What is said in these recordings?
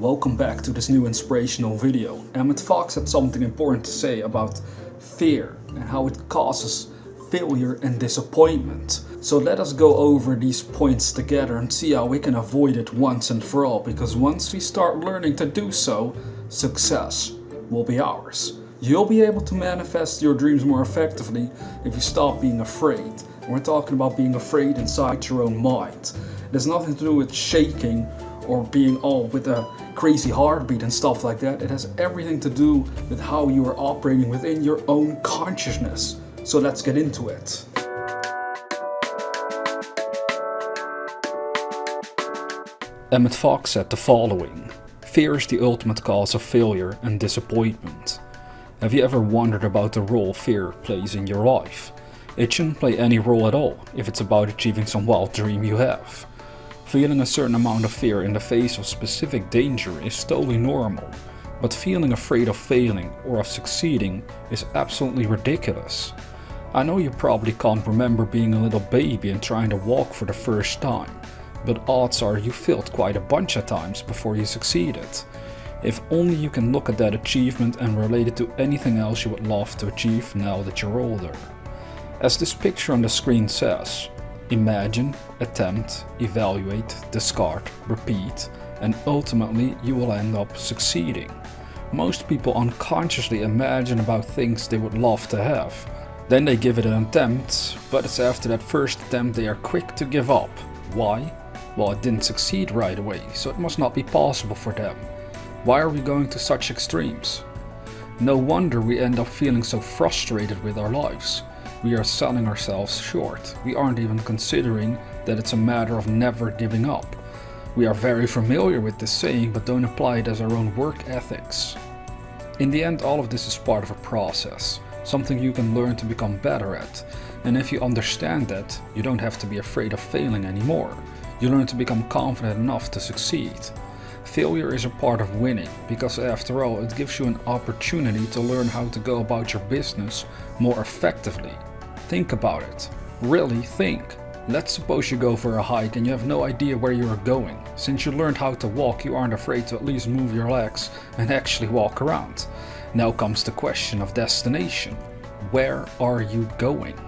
Welcome back to this new inspirational video. Emmet had something important to say about fear and how it causes failure and disappointment. So let us go over these points together and see how we can avoid it once and for all, because once we start learning to do so, success will be ours. You'll be able to manifest your dreams more effectively if you stop being afraid. And we're talking about being afraid inside your own mind. It has nothing to do with shaking or being all with a crazy heartbeat and stuff like that. It has everything to do with how you are operating within your own consciousness. So let's get into it. Emmet said the following: fear is the ultimate cause of failure and disappointment. Have you ever wondered about the role fear plays in your life? It shouldn't play any role at all if it's about achieving some wild dream you have. Feeling a certain amount of fear in the face of specific danger is totally normal, but feeling afraid of failing or of succeeding is absolutely ridiculous. I know you probably can't remember being a little baby and trying to walk for the first time, but odds are you failed quite a bunch of times before you succeeded. If only you can look at that achievement and relate it to anything else you would love to achieve now that you're older. As this picture on the screen says, imagine, attempt, evaluate, discard, repeat, and ultimately you will end up succeeding. Most people unconsciously imagine about things they would love to have. Then they give it an attempt, but it's after that first attempt they are quick to give up. Why? Well, it didn't succeed right away, so it must not be possible for them. Why are we going to such extremes? No wonder we end up feeling so frustrated with our lives. We are selling ourselves short. We aren't even considering that it's a matter of never giving up. We are very familiar with this saying, but don't apply it as our own work ethics. In the end, all of this is part of a process, something you can learn to become better at. And if you understand that, you don't have to be afraid of failing anymore. You learn to become confident enough to succeed. Failure is a part of winning, because after all, it gives you an opportunity to learn how to go about your business more effectively. Think about it. Really think. Let's suppose you go for a hike and you have no idea where you are going. Since you learned how to walk, you aren't afraid to at least move your legs and actually walk around. Now comes the question of destination. Where are you going?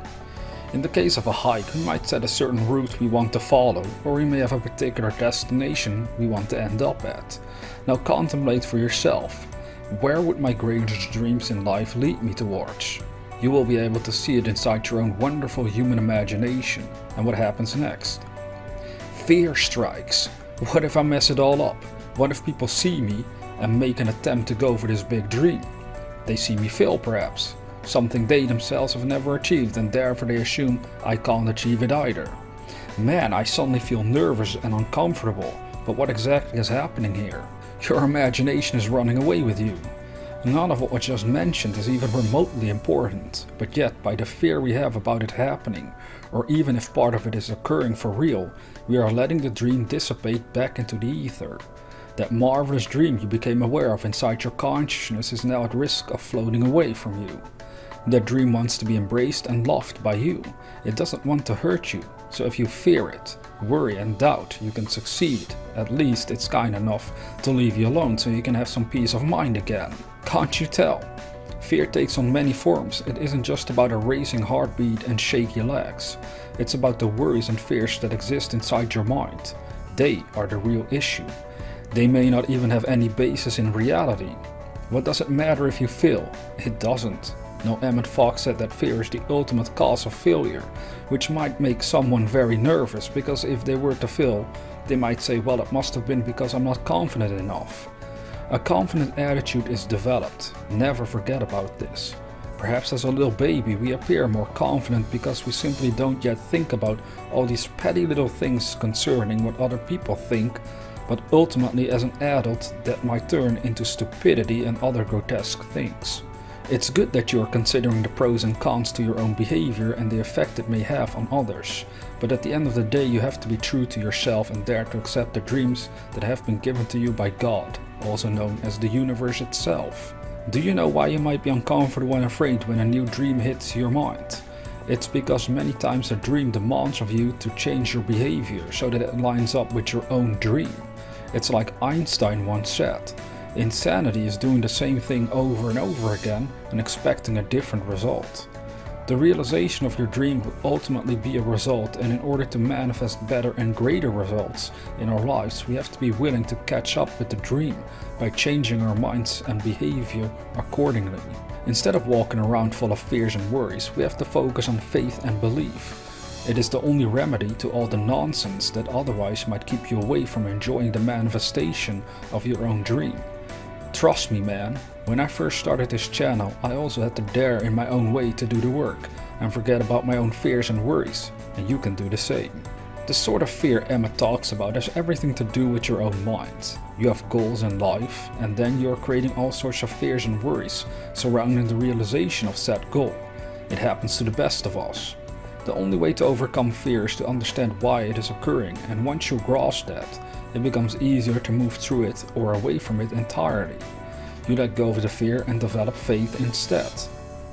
In the case of a hike, we might set a certain route we want to follow, or we may have a particular destination we want to end up at. Now contemplate for yourself. Where would my greatest dreams in life lead me towards? You will be able to see it inside your own wonderful human imagination. And what happens next? Fear strikes. What if I mess it all up? What if people see me and make an attempt to go for this big dream? They see me fail perhaps, something they themselves have never achieved, and therefore they assume I can't achieve it either. Man, I suddenly feel nervous and uncomfortable, but what exactly is happening here? Your imagination is running away with you. None of what was just mentioned is even remotely important, but yet by the fear we have about it happening, or even if part of it is occurring for real, we are letting the dream dissipate back into the ether. That marvelous dream you became aware of inside your consciousness is now at risk of floating away from you. That dream wants to be embraced and loved by you. It doesn't want to hurt you, so if you fear it, worry and doubt you can succeed, at least it's kind enough to leave you alone so you can have some peace of mind again. Can't you tell? Fear takes on many forms. It isn't just about a racing heartbeat and shaky legs. It's about the worries and fears that exist inside your mind. They are the real issue. They may not even have any basis in reality. What does it matter if you fail? It doesn't. Now, Emmet said that fear is the ultimate cause of failure, which might make someone very nervous, because if they were to fail, they might say, well, it must have been because I'm not confident enough. A confident attitude is developed. Never forget about this. Perhaps as a little baby we appear more confident because we simply don't yet think about all these petty little things concerning what other people think, but ultimately as an adult that might turn into stupidity and other grotesque things. It's good that you are considering the pros and cons to your own behavior and the effect it may have on others, but at the end of the day you have to be true to yourself and dare to accept the dreams that have been given to you by God, also known as the universe itself. Do you know why you might be uncomfortable and afraid when a new dream hits your mind? It's because many times a dream demands of you to change your behavior so that it lines up with your own dream. It's like Einstein once said, insanity is doing the same thing over and over again and expecting a different result. The realization of your dream will ultimately be a result, and in order to manifest better and greater results in our lives, we have to be willing to catch up with the dream by changing our minds and behavior accordingly. Instead of walking around full of fears and worries, we have to focus on faith and belief. It is the only remedy to all the nonsense that otherwise might keep you away from enjoying the manifestation of your own dream. Trust me, man, when I first started this channel, I also had to dare in my own way to do the work and forget about my own fears and worries, and you can do the same. The sort of fear Emmet talks about has everything to do with your own mind. You have goals in life, and then you are creating all sorts of fears and worries surrounding the realization of said goal. It happens to the best of us. The only way to overcome fear is to understand why it is occurring, and once you grasp that, it becomes easier to move through it or away from it entirely. You let go of the fear and develop faith instead.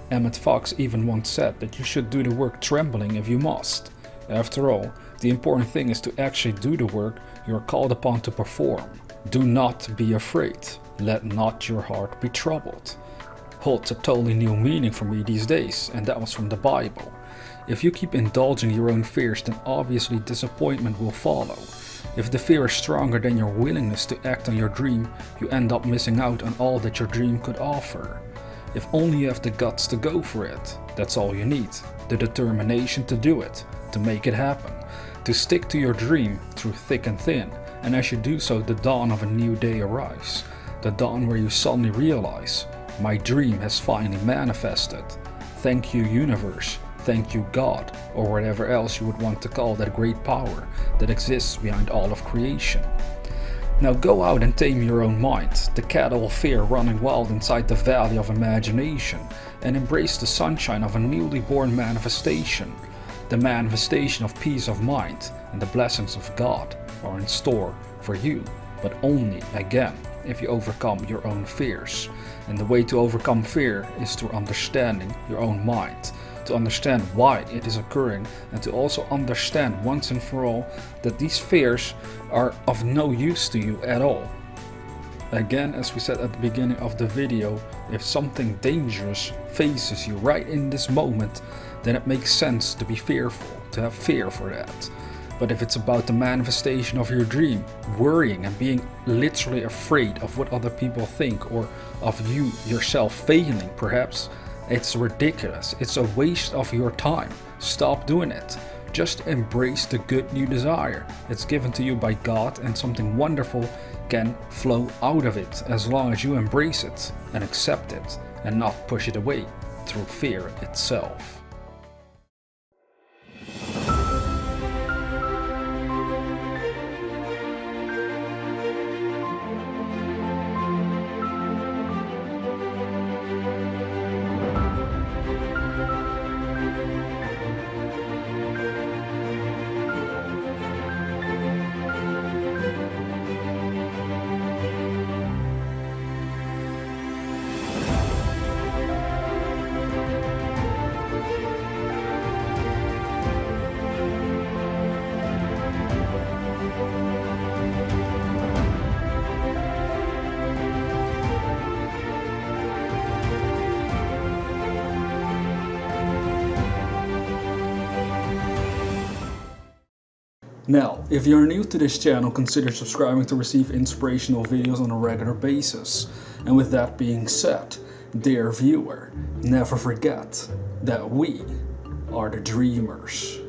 Emmet Fox even once said that you should do the work trembling if you must. After all, the important thing is to actually do the work you are called upon to perform. Do not be afraid. Let not your heart be troubled. Holds a totally new meaning for me these days, and that was from the Bible. If you keep indulging your own fears, then obviously disappointment will follow. If the fear is stronger than your willingness to act on your dream, you end up missing out on all that your dream could offer. If only you have the guts to go for it, that's all you need. The determination to do it, to make it happen, to stick to your dream through thick and thin, and as you do so, the dawn of a new day arrives. The dawn where you suddenly realize, my dream has finally manifested. Thank you, universe. Thank you, God, or whatever else you would want to call that great power that exists behind all of creation. Now go out and tame your own mind, the cattle of fear running wild inside the valley of imagination, and embrace the sunshine of a newly born manifestation. The manifestation of peace of mind and the blessings of God are in store for you, but only, again, if you overcome your own fears. And the way to overcome fear is through understanding your own mind, to understand why it is occurring, and to also understand once and for all that these fears are of no use to you at all. Again, as we said at the beginning of the video, if something dangerous faces you right in this moment, then it makes sense to be fearful, to have fear for that. But if it's about the manifestation of your dream, worrying and being literally afraid of what other people think or of you yourself failing perhaps, it's ridiculous. It's a waste of your time. Stop doing it. Just embrace the good you desire. It's given to you by God, and something wonderful can flow out of it as long as you embrace it and accept it and not push it away through fear itself. Now, if you're new to this channel, consider subscribing to receive inspirational videos on a regular basis. And with that being said, dear viewer, never forget that we are the dreamers.